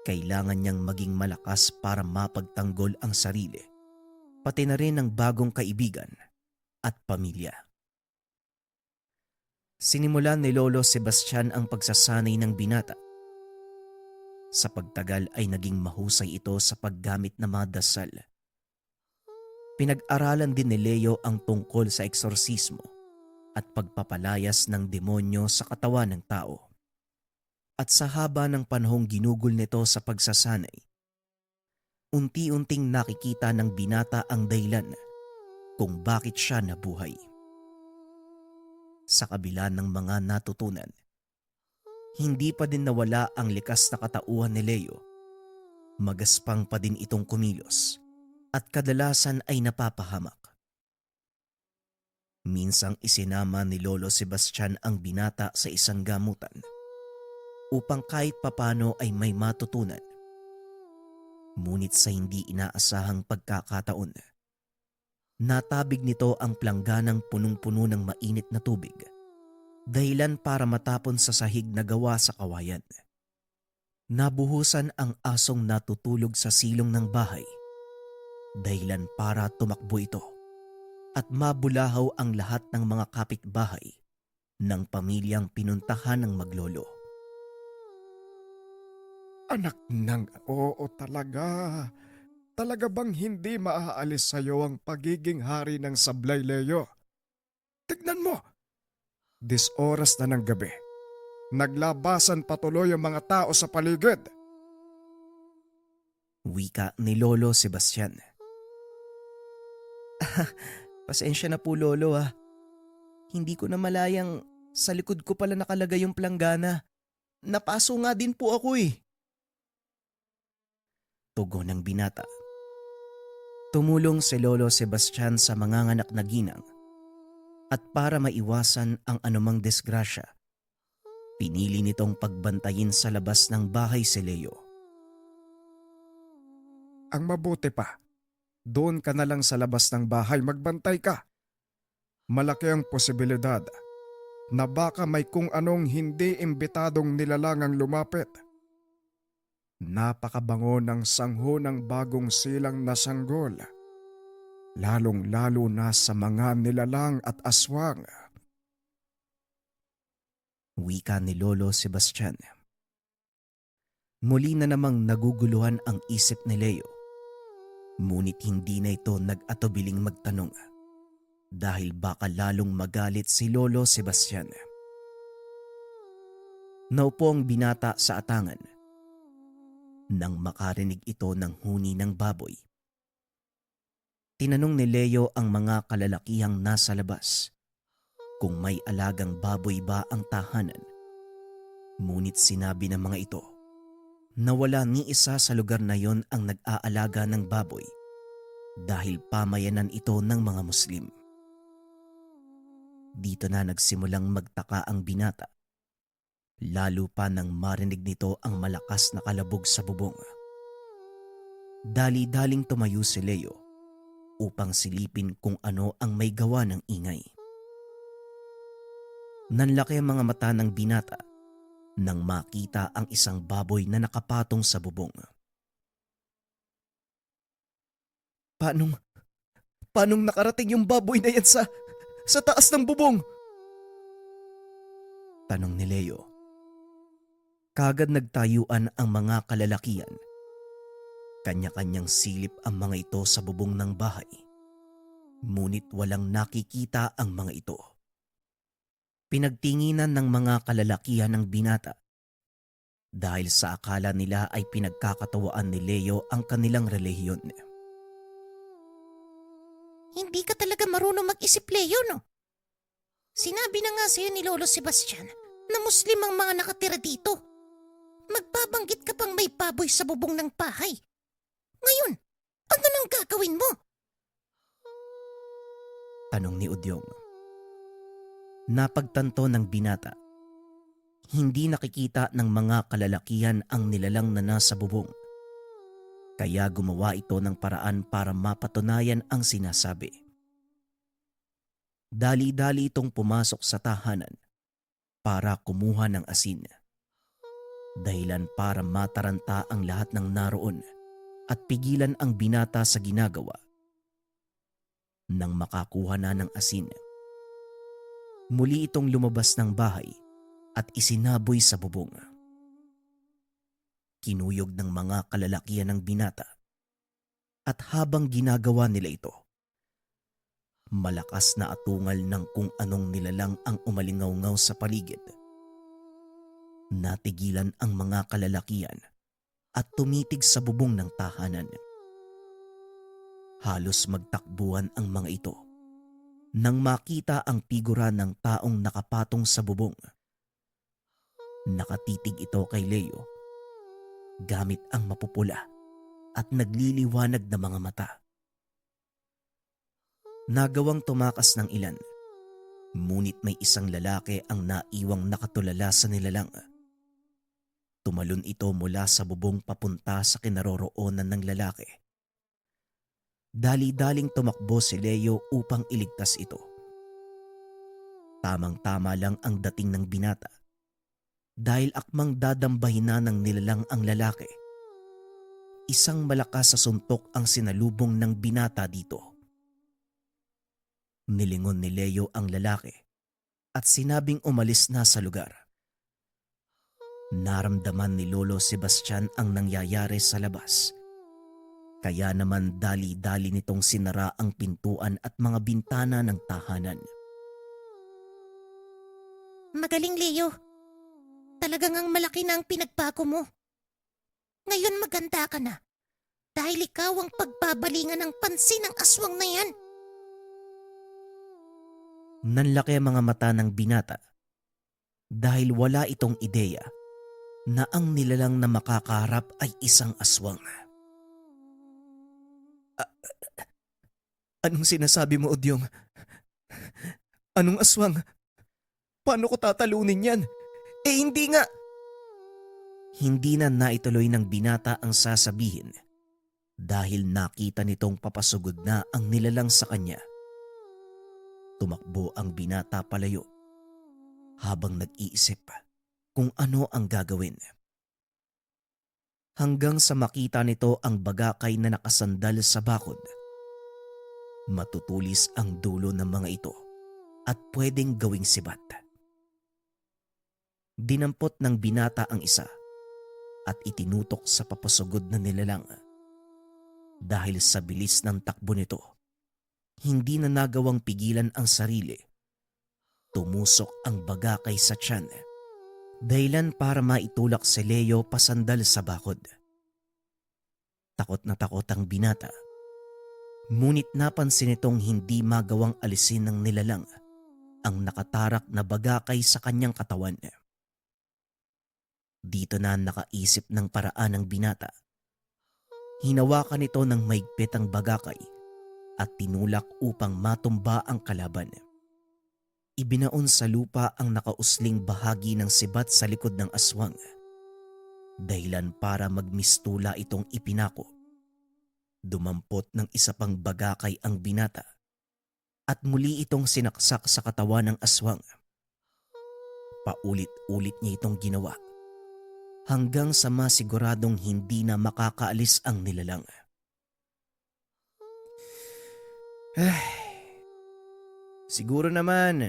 Kailangan niyang maging malakas para mapagtanggol ang sarili, pati na rin ang bagong kaibigan at pamilya. Sinimulan ni Lolo Sebastian ang pagsasanay ng binata. Sa pagtagal ay naging mahusay ito sa paggamit ng mga dasal. Pinag-aralan din ni Leo ang tungkol sa eksorsismo at pagpapalayas ng demonyo sa katawan ng tao. At sa haba ng panahong ginugol nito sa pagsasanay, unti-unting nakikita ng binata ang dahilan kung bakit siya nabuhay. Sa kabila ng mga natutunan, hindi pa din nawala ang likas na katauhan ni Leo. Magaspang pa din itong kumilos at kadalasan ay napapahamak. Minsang isinama ni Lolo Sebastian ang binata sa isang gamutan upang kahit papano ay may matutunan. Ngunit sa hindi inaasahang pagkakataon, natabig nito ang plangganang punong-puno ng mainit na tubig, dahilan para matapon sa sahig na gawa sa kawayan. Nabuhusan ang asong natutulog sa silong ng bahay, dahilan para tumakbo ito at mabulahaw ang lahat ng mga kapitbahay ng pamilyang pinuntahan ng maglolo. Anak ng oo talaga. Talaga bang hindi maaalis sa'yo ang pagiging hari ng sablay, Leo? Tignan mo! Oras na ng gabi. Naglabasan patuloy ang mga tao sa paligid. Wika ni Lolo Sebastian. Pasensya na po, Lolo ah. Hindi ko na malayang sa likod ko pala nakalagay yung planggana. Napaso nga din po ako eh. Tugon ng binata. Tumulong si Lolo Sebastian sa manganganak na ginang at para maiwasan ang anumang disgrasya, pinili nitong pagbantayin sa labas ng bahay si Leo. Ang mabuti pa, doon ka na lang sa labas ng bahay magbantay ka. Malaki ang posibilidad na baka may kung anong hindi imbitadong nilalangang lumapit. Napakabango ng sangho ng bagong silang na sanggol, lalong-lalo na sa mga nilalang at aswang. Wika ni Lolo Sebastian. Muli na namang naguguluhan ang isip ni Leo. Ngunit hindi na ito nag-atubiling magtanong dahil baka lalong magalit si Lolo Sebastian. Naupo ang binata sa atangan nang makarinig ito ng huni ng baboy. Tinanong ni Leo ang mga kalalakihang nasa labas kung may alagang baboy ba ang tahanan. Ngunit sinabi ng mga ito na wala ni isa sa lugar na yon ang nag-aalaga ng baboy dahil pamayanan ito ng mga Muslim. Dito na nagsimulang magtaka ang binata, lalo pa nang marinig nito ang malakas na kalabog sa bubong. Dali-daling tumayo si Leo upang silipin kung ano ang may gawa ng ingay. Nanlaki ang mga mata ng binata nang makita ang isang baboy na nakapatong sa bubong. Paanong nakarating yung baboy na yan sa taas ng bubong? Tanong ni Leo. Kagad nagtayuan ang mga kalalakian. Kanya-kanyang silip ang mga ito sa bubong ng bahay. Ngunit walang nakikita ang mga ito. Pinagtinginan ng mga kalalakihan ng binata dahil sa akala nila ay pinagkakatawaan ni Leo ang kanilang relihiyon. Hindi ka talaga marunong mag-isip, Leo, no? Sinabi na nga sa'yo ni Lolo Sebastian na Muslim ang mga nakatira dito. Magbabanggit ka pang may baboy sa bubong ng bahay. Ngayon, ano nang gagawin mo? Tanong ni Udyong. Napagtanto ng binata. Hindi nakikita ng mga kalalakihan ang nilalang na nasa bubong. Kaya gumawa ito ng paraan para mapatunayan ang sinasabi. Dali-dali itong pumasok sa tahanan para kumuha ng asin. Dahilan para mataranta ang lahat ng naroon at pigilan ang binata sa ginagawa. Nang makakuha na ng asin, muli itong lumabas ng bahay at isinaboy sa bubong. Kinuyog ng mga kalalakihan ng binata at habang ginagawa nila ito, malakas na atungal ng kung anong nilalang ang umalingaw-ngaw sa paligid. Natigilan ang mga kalalakihan at tumitig sa bubong ng tahanan. Halos magtakbuhan ang mga ito nang makita ang figura ng taong nakapatong sa bubong. Nakatitig ito kay Leo gamit ang mapupula at nagliliwanag na mga mata. Nagawang tumakas ng ilan, ngunit may isang lalaki ang naiwang nakatulala sa nilalang. Tumalon ito mula sa bubong papunta sa kinaroroonan ng lalaki. Dali-daling tumakbo si Leo upang iligtas ito. Tamang-tama lang ang dating ng binata dahil akmang dadambahin na ng nilalang ang lalaki. Isang malakas sa suntok ang sinalubong ng binata dito. Nilingon ni Leo ang lalaki at sinabing umalis na sa lugar. Naramdaman ni Lolo Sebastian ang nangyayari sa labas. Kaya naman dali-dali nitong sinara ang pintuan at mga bintana ng tahanan. Magaling, Leo. Talagang ang malaki na ang pinagbago mo. Ngayon maganda ka na. Dahil ikaw ang pagbabalingan ng pansin ng aswang na yan. Nanlaki ang mga mata ng binata dahil wala itong ideya na ang nilalang na makakaharap ay isang aswang. Anong sinasabi mo, Odyong? Anong aswang? Paano ko tatalunin yan? Hindi nga! Hindi na naituloy ng binata ang sasabihin dahil nakita nitong papasugod na ang nilalang sa kanya. Tumakbo ang binata palayo habang nag-iisip kung ano ang gagawin. Hanggang sa makita nito ang bagakay na nakasandal sa bakod. Matutulis ang dulo ng mga ito at pwedeng gawing sibat. Dinampot ng binata ang isa at itinutok sa papasugod na nilalang. Dahil sa bilis ng takbo nito, hindi na nagawang pigilan ang sarili. Tumusok ang bagakay sa tiyan, dahilan para maitulak si Leo pasandal sa bakod. Takot na takot ang binata. Ngunit napansin itong hindi magawang alisin ng nilalang ang nakatarak na bagakay sa kanyang katawan. Dito na nakaisip ng paraan ng binata. Hinawakan ito ng maigpit ang bagakay at tinulak upang matumba ang kalaban. Ibinaon sa lupa ang nakausling bahagi ng sibat sa likod ng aswang. Dahilan para magmistula itong ipinako. Dumampot ng isa pang bagakay ang binata at muli itong sinaksak sa katawan ng aswang. Paulit-ulit niya itong ginawa hanggang sa masiguradong hindi na makakaalis ang nilalang. Siguro naman,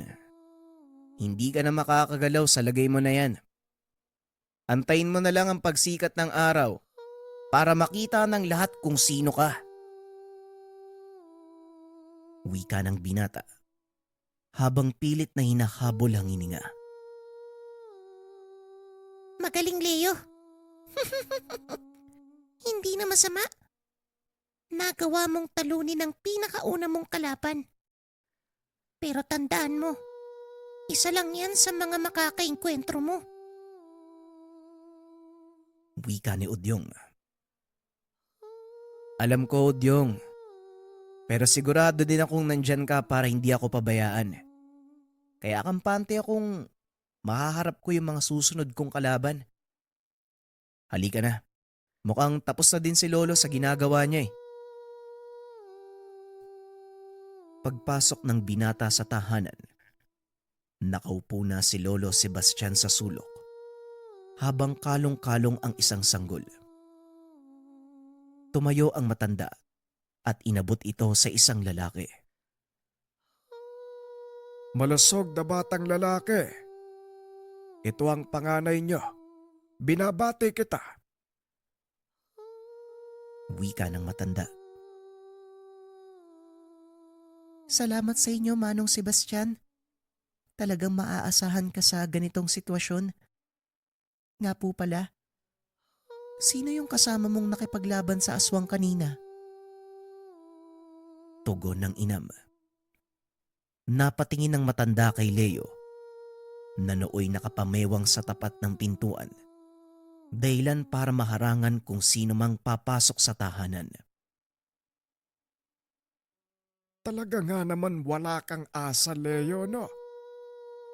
hindi ka na makakagalaw sa lagay mo na yan. Antayin mo na lang ang pagsikat ng araw para makita ng lahat kung sino ka. Wika ng binata habang pilit na hinahabol ang hininga. Magaling, Leo. Hindi na masama. Nagawa mong talunin ang pinakauna mong kalaban. Pero tandaan mo, isa lang yan sa mga makakaengkwentro mo. Wika ni Udyong. Alam ko, Udyong. Pero sigurado din akong nandyan ka para hindi ako pabayaan. Kaya kampante akong mahaharap ko yung mga susunod kong kalaban. Halika na. Mukhang tapos na din si Lolo sa ginagawa niya eh. Pagpasok ng binata sa tahanan, Nakaupo na si Lolo Sebastian sa sulok habang kalong-kalong ang isang sanggol. Tumayo ang matanda at inabot ito sa isang lalaki. Malusog na batang lalaki. Ito ang panganay niyo. Binabati kita. Wika ng matanda. Salamat sa inyo, Manong Sebastian. Talagang maaasahan ka sa ganitong sitwasyon. Nga po pala, sino yung kasama mong nakipaglaban sa aswang kanina? Tugon ng inam. Napatingin ng matanda kay Leo na nooy nakapamewang sa tapat ng pintuan, dahilan para maharangan kung sino mang papasok sa tahanan. Talaga nga naman wala kang asa, Leo, no?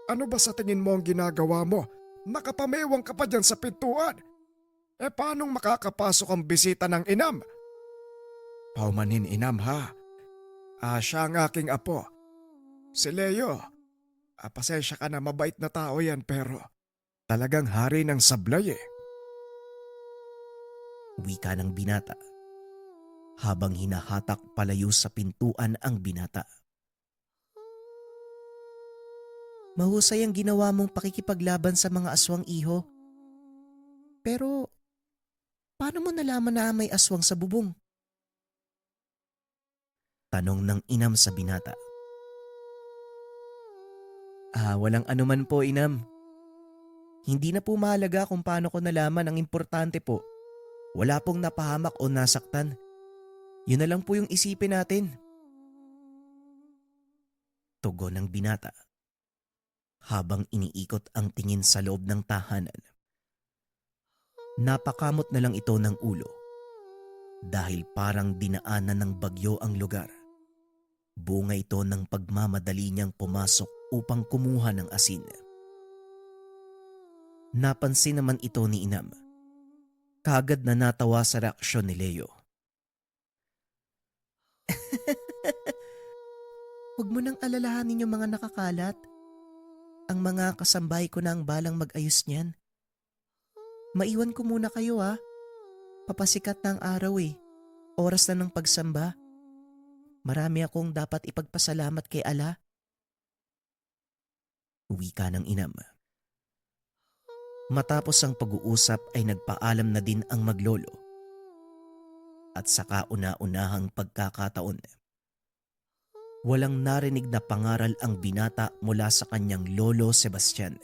Ano ba sa tingin mo ang ginagawa mo? Nakapamewang ka pa dyan sa pintuan. Paanong makakapasok ang bisita ng inam? Paumanin, inam, ha? Siya ang aking apo. Si Leo. Pasensya ka na, mabait na tao yan, pero talagang hari ng sablay eh. Wika ng binata habang hinahatak palayo sa pintuan ang binata. Mahusay ang ginawa mong pakikipaglaban sa mga aswang, iho. Pero paano mo nalaman na may aswang sa bubong? Tanong ng inam sa binata. Walang anuman po, inam. Hindi na po mahalaga kung paano ko nalaman, ang importante po. Wala pong napahamak o nasaktan. Yun na lang po yung isipin natin. Tugon ng binata habang iniikot ang tingin sa loob ng tahanan. Napakamot na lang ito ng ulo dahil parang dinaanan ng bagyo ang lugar. Bunga ito ng pagmamadali niyang pumasok upang kumuha ng asin. Napansin naman ito ni inam. Kagad na natawa sa reaksyon ni Leo. Huwag mo nang alalahanin yung mga nakakalat. Ang mga kasambahay ko na ang balang mag-ayos niyan. Maiwan ko muna kayo, ha. Papasikat na ang araw eh. Oras na ng pagsamba. Marami akong dapat ipagpasalamat kay Allah. Wika ng inam. Matapos ang pag-uusap ay nagpaalam na din ang maglolo. At sa kauna-unahang pagkakataon, walang narinig na pangaral ang binata mula sa kanyang lolo Sebastian.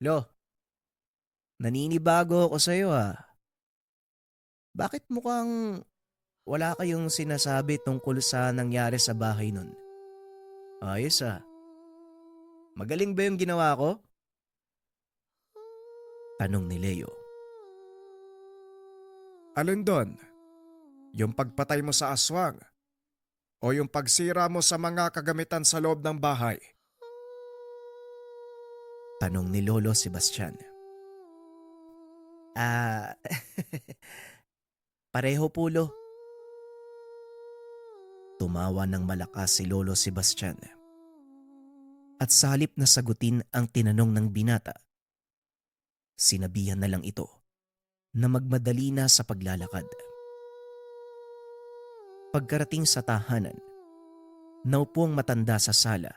Lo, naninibago ako sa iyo, ha. Bakit mukhang wala kayong sinasabi tungkol sa nangyari sa bahay nun? Ayos, ha. Magaling ba yung ginawa ko? Tanong ni Leo. Alin doon? Yung pagpatay mo sa aswang? O yung pagsira mo sa mga kagamitan sa loob ng bahay? Tanong ni Lolo Sebastian. Pareho po, Lo. Tumawa ng malakas si Lolo Sebastian. At sa halip na sagutin ang tinanong ng binata, sinabihan na lang ito na magmadali na sa paglalakad. Pagkarating sa tahanan, naupo ang matanda sa sala.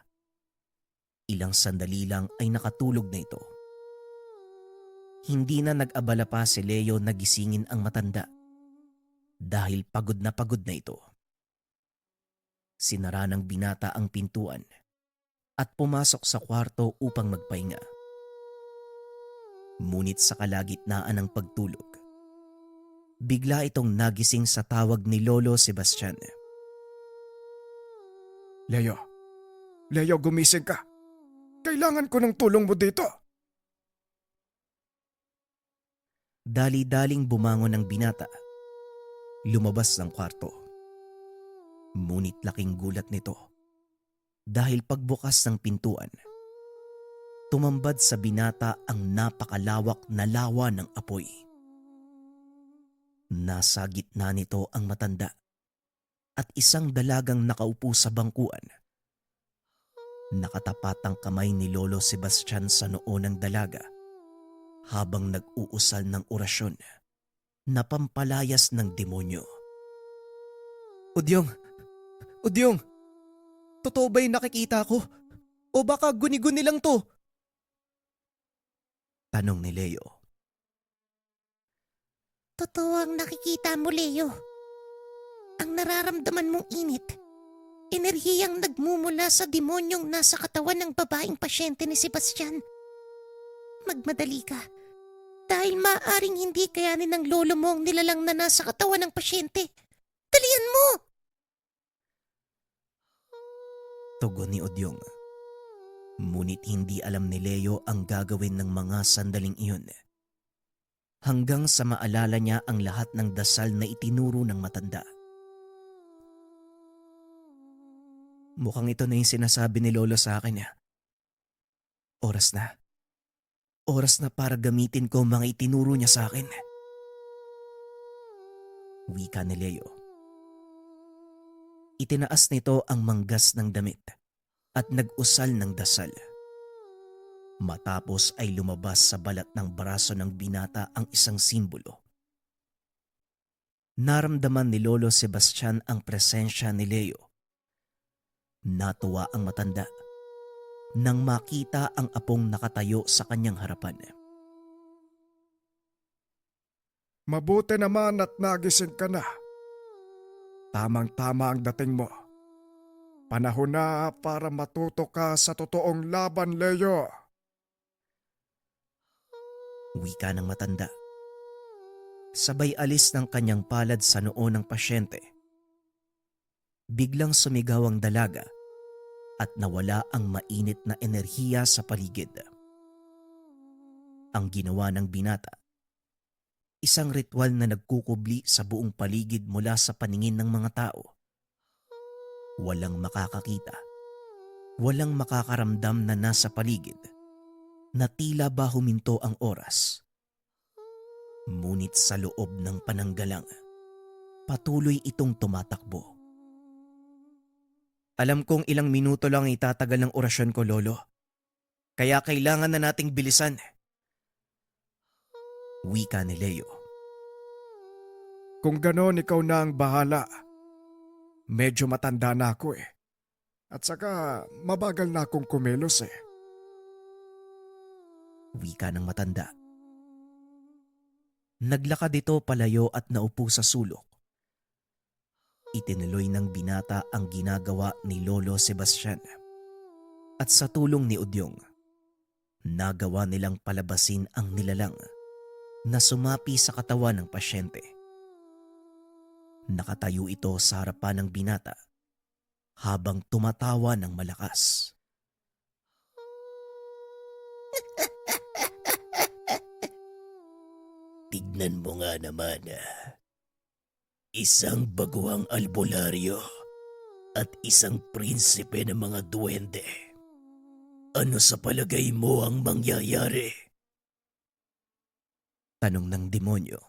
Ilang sandali lang ay nakatulog na ito. Hindi na nag-abala pa si Leo na gisingin ang matanda dahil pagod na ito. Sinara ng binata ang pintuan at pumasok sa kwarto upang magpahinga. Ngunit sa kalagitnaan ng pagtulog, bigla itong nagising sa tawag ni Lolo Sebastian. Leo, gumising ka. Kailangan ko ng tulong mo dito. Dali-daling bumangon ang binata. Lumabas ng kwarto. Ngunit laking gulat nito dahil pagbukas ng pintuan, tumambad sa binata ang napakalawak na lawa ng apoy. Nasa gitna nito ang matanda at isang dalagang nakaupo sa bangkuan Nakatapat ang kamay ni Lolo Sebastian sa noo ng dalaga habang nag-uusal ng orasyon na pampalayas ng demonyo. Udyong! Udyong! Totoo ba yung nakikita ko? O baka guni-guni lang to? Tanong ni Leo. Totoo ang nakikita mo, Leo. Ang nararamdaman mong init, enerhiyang nagmumula sa demonyong nasa katawan ng babaeng pasyente ni Sebastian. Magmadali ka. Dahil maaaring hindi kayanin ng lolo mo ang nilalang na nasa katawan ng pasyente. Dalian mo! Tugon ni Udyong. Ngunit hindi alam ni Leo ang gagawin ng mga sandaling iyon. Hanggang sa maalala niya ang lahat ng dasal na itinuro ng matanda. Mukhang ito na yung sinasabi ni Lolo sa akin. Oras na. Oras na para gamitin ko mga itinuro niya sa akin. Wika ni Leo. Itinaas nito ang manggas ng damit at nag-usal ng dasal. Matapos ay lumabas sa balat ng braso ng binata ang isang simbolo. Naramdaman ni Lolo Sebastian ang presensya ni Leo. Natuwa ang matanda nang makita ang apong nakatayo sa kanyang harapan. Mabuti naman at nagising ka na. Tamang-tama ang dating mo. Panahon na para matuto ka sa totoong laban, Leo. Wika ng matanda. Sabay alis ng kanyang palad sa noo ng pasyente. Biglang sumigaw ang dalaga at nawala ang mainit na enerhiya sa paligid. Ang ginawa ng binata, isang ritual na nagkukubli sa buong paligid mula sa paningin ng mga tao. Walang makakakita, walang makakaramdam na nasa paligid, na tila ba huminto ang oras. Ngunit sa loob ng pananggalang, patuloy itong tumatakbo. Alam kong ilang minuto lang itatagal ng orasyon ko, Lolo. Kaya kailangan na nating bilisan. Wika ni Leo. Kung ganon, ikaw na ang bahala. Medyo matanda na ako eh. At saka mabagal na akong kumilos eh. Wika ng matanda. Naglakad ito palayo at naupo sa sulok. Itinuloy ng binata ang ginagawa ni Lolo Sebastian. At sa tulong ni Udyong, nagawa nilang palabasin ang nilalang na sumapi sa katawan ng pasyente. Nakatayo ito sa harapan ng binata habang tumatawa ng malakas. Tignan mo nga naman. Isang baguhang albularyo at isang prinsipe ng mga duwende. Ano sa palagay mo ang mangyayari? Tanong ng demonyo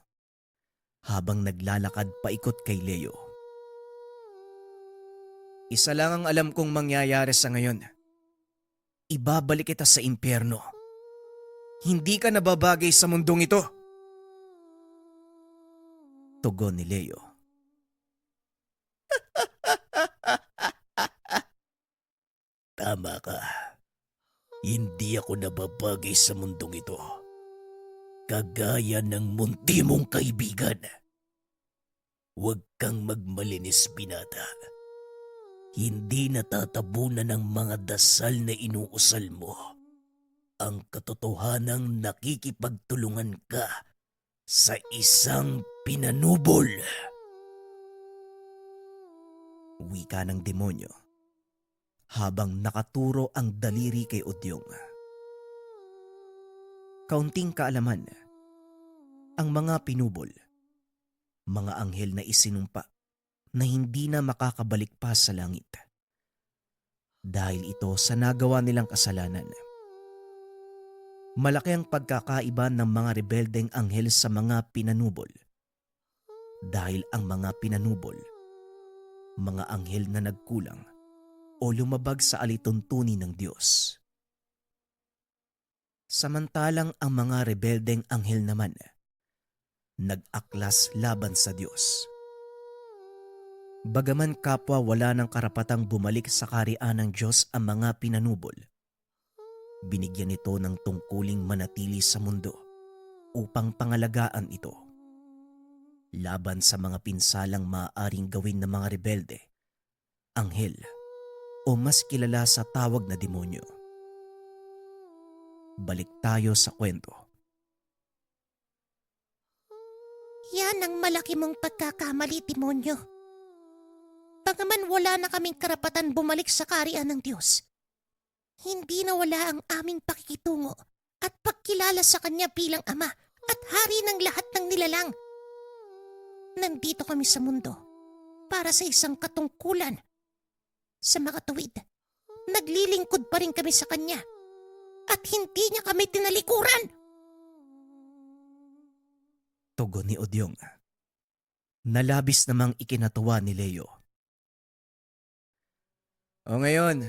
habang naglalakad paikot kay Leo. Isa lang ang alam kong mangyayari sa ngayon. Ibabalik kita sa impyerno. Hindi ka nababagay sa mundong ito. Tugon ni Leo. Tama ka. Hindi ako nababagay sa mundong ito. Kagaya ng munti mong kaibigan. Huwag kang magmalinis, binata. Hindi natatabunan ng mga dasal na inuusal mo ang katotohanang nakikipagtulungan ka sa isang pinanubol. Wika ng demonyo habang nakaturo ang daliri kay Udyong. Kaunting kaalaman, ang mga pinubol, mga anghel na isinumpa na hindi na makakabalik pa sa langit. Dahil ito sa nagawa nilang kasalanan. Malaki ang pagkakaiba ng mga rebeldeng anghel sa mga pinanubol. Dahil ang mga pinanubol, mga anghel na nagkulang o o lumabag sa alituntunin ng Diyos. Samantalang ang mga rebeldeng anghel naman nag-aklas laban sa Diyos. Bagaman kapwa wala ng karapatang bumalik sa kaharian ng Diyos ang mga pinanubol, binigyan ito ng tungkuling manatili sa mundo upang pangalagaan ito laban sa mga pinsalang maaaring gawin ng mga rebelde, anghel o mas kilala sa tawag na demonyo. Balik tayo sa kwento. Yan ang malaki mong pagkakamali, demonyo. Bagaman wala na kaming karapatan bumalik sa kaharian ng Diyos, hindi nawala ang aming pakikitungo at pagkilala sa Kanya bilang Ama at Hari ng lahat ng nilalang. Nandito kami sa mundo para sa isang katungkulan. Sa makatuwid, naglilingkod pa rin kami sa Kanya at hindi niya kami tinalikuran. Tugon ni Odyong. Nalabis namang ikinatuwa ni Leo. O ngayon,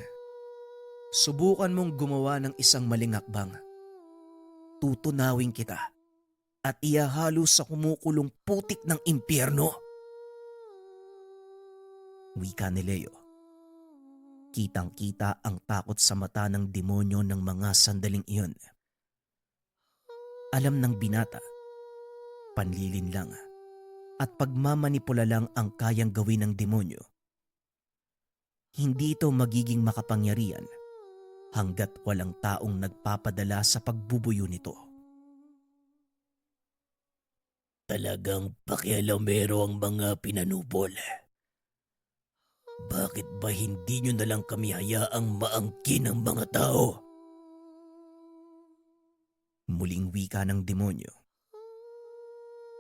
subukan mong gumawa ng isang maling hakbang. Tutunawin kita at iahalo sa kumukulong putik ng impyerno. Wika ni Leo. Kitang-kita ang takot sa mata ng demonyo ng mga sandaling iyon. Alam ng binata, panlilin lang at pagmamanipula lang ang kayang gawin ng demonyo. Hindi ito magiging makapangyarihan hanggat walang taong nagpapadala sa pagbubuyo nito. Talagang pakialamero ang mga pinanubol. Bakit ba hindi nyo nalang kami hayaang maangkin ang mga tao? Muling wika ng demonyo.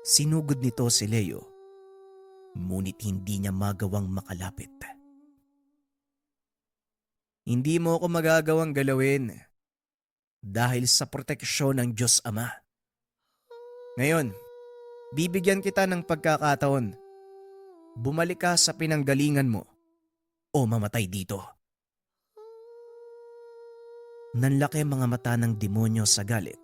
Sinugod nito si Leo, ngunit hindi niya magawang makalapit. Hindi mo ako magagawang galawin dahil sa proteksyon ng Diyos Ama. Ngayon, bibigyan kita ng pagkakataon. Bumalik ka sa pinanggalingan mo o mamatay dito. Nanlaki ang mga mata ng demonyo sa galit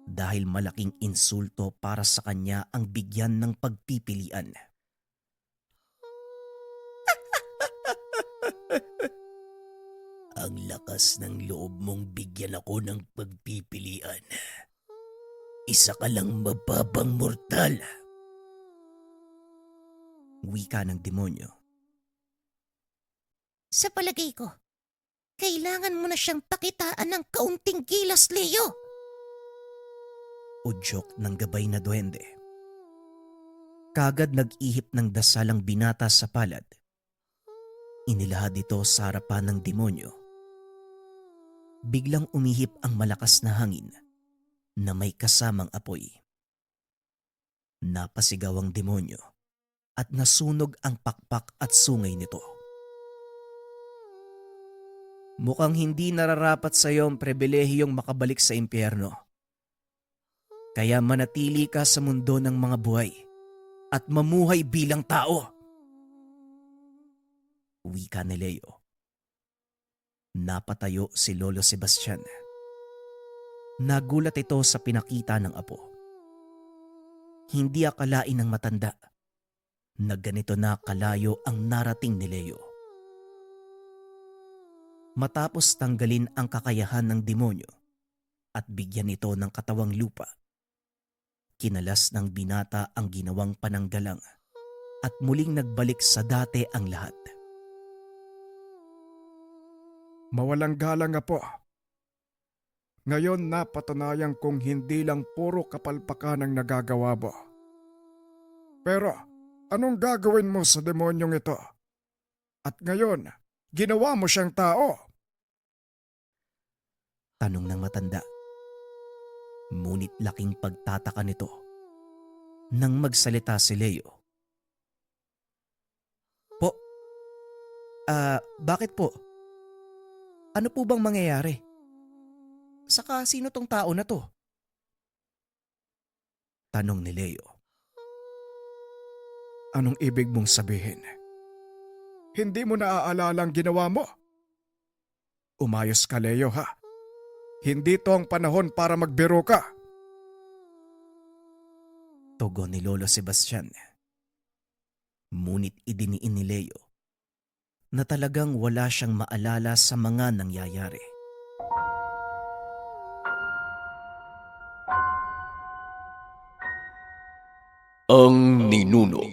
dahil malaking insulto para sa kanya ang bigyan ng pagpipilian. Ang lakas ng loob mong bigyan ako ng pagpipilian. Isa ka lang mababang mortal. Wika ng demonyo. Sa palagay ko, kailangan mo na siyang pakitaan ng kaunting gilas, Leo. Udyok ng gabay na duwende. Kagad nag-ihip ng dasalang binata sa palad. Inilahad ito sa harapan ng demonyo. Biglang umihip ang malakas na hangin na may kasamang apoy. Napasigaw ang demonyo at nasunog ang pakpak at sungay nito. Mukhang hindi nararapat sa iyo ang pribilehiyong makabalik sa impyerno. Kaya manatili ka sa mundo ng mga buhay at mamuhay bilang tao. Wika ni Leo. Napatayo si Lolo Sebastian. Nagulat ito sa pinakita ng apo. Hindi akalain ng matanda na ganito na kalayo ang narating ni Leo. Matapos tanggalin ang kakayahan ng demonyo at bigyan ito ng katawang lupa, kinalas ng binata ang ginawang pananggalang at muling nagbalik sa dati ang lahat. Mawalang galang po. Ngayon napatunayan kong hindi lang puro kapalpakan ang nagagawa mo. Pero anong gagawin mo sa demonyong ito? At ngayon, ginawa mo siyang tao. Tanong ng matanda. Ngunit laking pagtataka nito nang magsalita si Leo. Po, bakit po? Ano po bang mangyayari? Saka sino tong tao na to? Tanong ni Leo. Anong ibig mong sabihin? Hindi mo naaalala ang ginawa mo? Umayos ka, Leo, ha? Hindi to ang panahon para magbiro ka. Tugon ni Lolo Sebastian. Ngunit idiniin ni Leo na talagang wala siyang maalala sa mga nangyayari. Ang Ninuno.